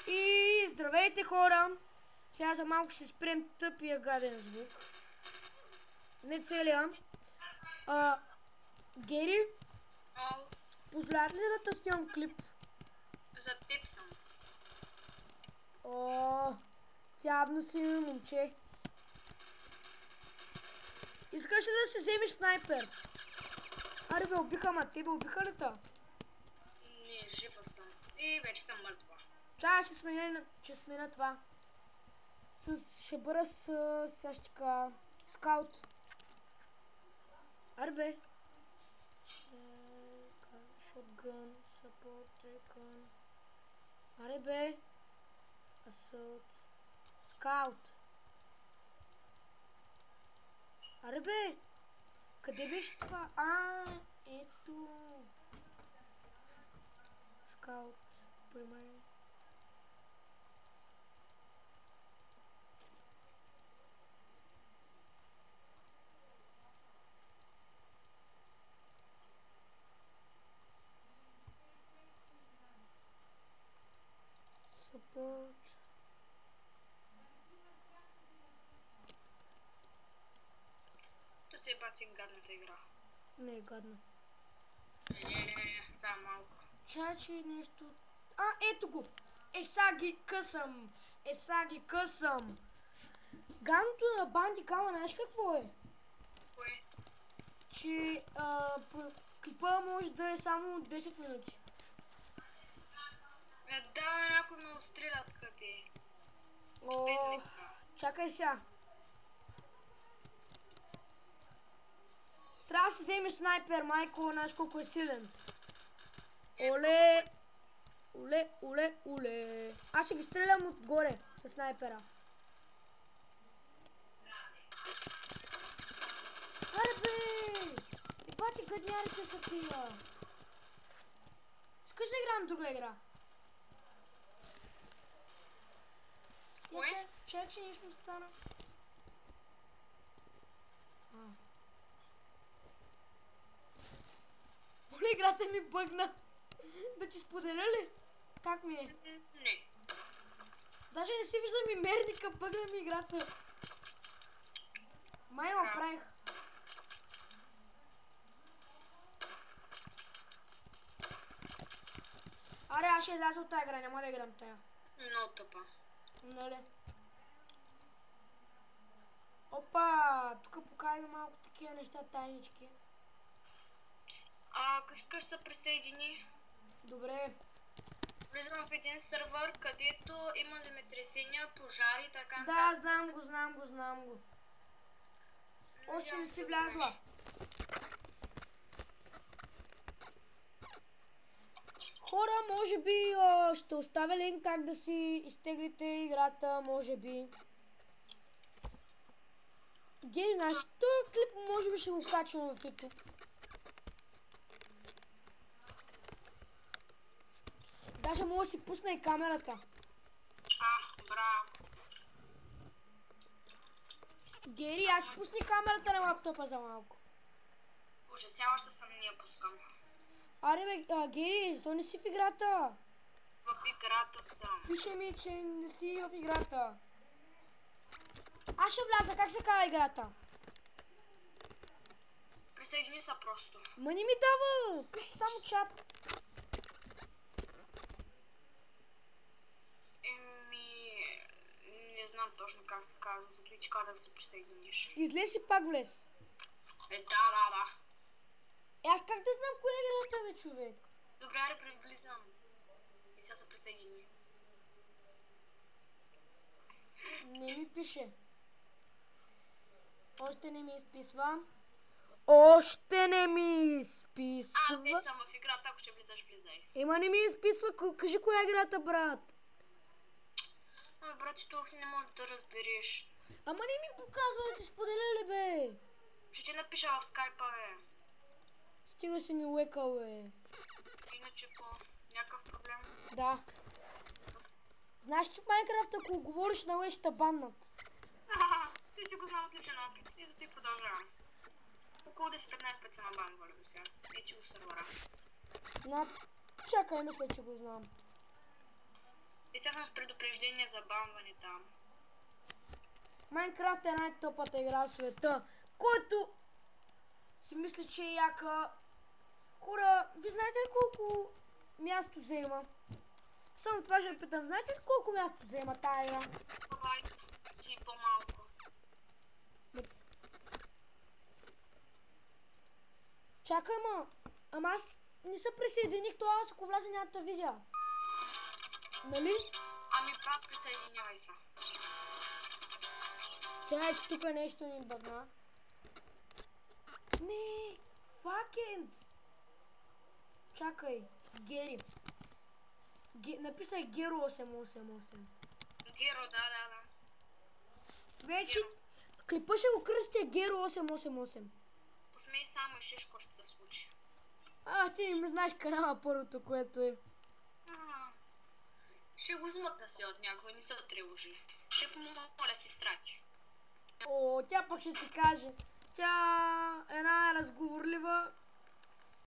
И здравейте, хора! Сега за малко ще спрем тъпия гаден звук. Не целия. Гери, позволят ли да те снимам клип? За теб съм. О, явно си ми момче. Искаш ли да си вземеш снайпер? Аре бе, убиха ма, тебе убиха ли та? Не, жива съм. И вече съм мъртва. Чай, ще смена това. Ще бъда с така скаут. Аре бе. Shotgun, support, recon. Аре бе. Assault. Scout. Аре бе. Къде беше това? Ето. Scout. Primary. Support. То се е баци гадната игра. Не е гадно. Не, само малко. Чачи нещо. Ето го! Са ги късам! Гадното на Бандикама, знаеш какво е? Кое? Че клипа може да е само 10 минути. Да, някой ме отстрелят къде. Чакай сега. Трябва да си вземеш снайпер, майко, знаеш колко е силен. Оле! Оле! Аз ще ги стрелям отгоре с снайпера. Аре бе! Ебачи гаднярите са тия. Искаш да играем друга игра? Кое? Чак, че нещо стана. Оле, играта ми бъгна. Да ти споделя ли? Как ми е? Не. Даже не си виждам и мерника, бъгна ми играта. Май го правих. Аре, аз ще изляза от тази игра, няма да играм тая. Много тъпа. Нали? Опа, тук покажем малко такива неща, тайнички. Ако искаш да се присъедини, Добре. влизам в един сървър, където има земетресения, пожари и така. Да, знам го. Още не си влязла. Хора, може би ще оставя линк как да си изтеглите играта, може би. Гей, знаеш, този клип може би ще го качвам в YouTube. Даже мога да си пусна и камерата. Браво. Гери, аз си пусни камерата на лаптопа за малко. Ужасяваща съм, не я пускам. Аре бе, Гери, защо не си в играта? В играта съм. Пише ми, че не си в играта. Аз ще вляза, как се казва играта? Присъедини се просто. Ма не ми дава, пише само чат. Не знам точно как се казва, зато ти казах да се присъединиш. Излез и пак влез. Да. Аз как да знам коя е играта, бе, човек? Добре, аре, влизам. И сега се присъедини. Не ми пише. Още не ми изписва. Още не ми изписва. Аз не съм в играта, ако ще влизаш, влизай. Ема не ми изписва, кажи коя е играта, брат. Брат, тук не можеш да разбереш. Ама не ми показва да ти споделя ли, бе. Ще ти напиша в скайпа, бе. Стига си ми уекал, бе. Иначе по някакъв проблем. Да. Знаеш, че в Майнкрафт, ако говориш на лъж, ще баннат. Ти си го знам от личен опит и за ти продължавам. Около 10-15 пъти са набанвали до сега. Не че го сървъра. Чакай, мисля, че го знам. И сега съм с предупреждение за бамване там. Майнкрафт е най-тъпата игра в света, който си мисля, че е яка. Хора, ви знаете ли колко място заема? Само това ще питам, знаете ли колко място заема тая игра? Давай, ти по-малко. Чакай, ама аз не се присъединих, това аз ако вляза няма да видя. Нали? Ами брат, присъединявай се. Чакай, че тук нещо ни бъдна. Не, факент! Чакай, Гери. Написай Геро 888. Геро, да. Вече клипа ще го кръстя Геро 888. Посмей само и шишко ще се случи. Ти не ме знаеш канала първото, което е. Ще го смъкна си от някой, не са тревожи. Ще помоля сестра ти. Тя пък ще ти каже. Тя е една разговорлива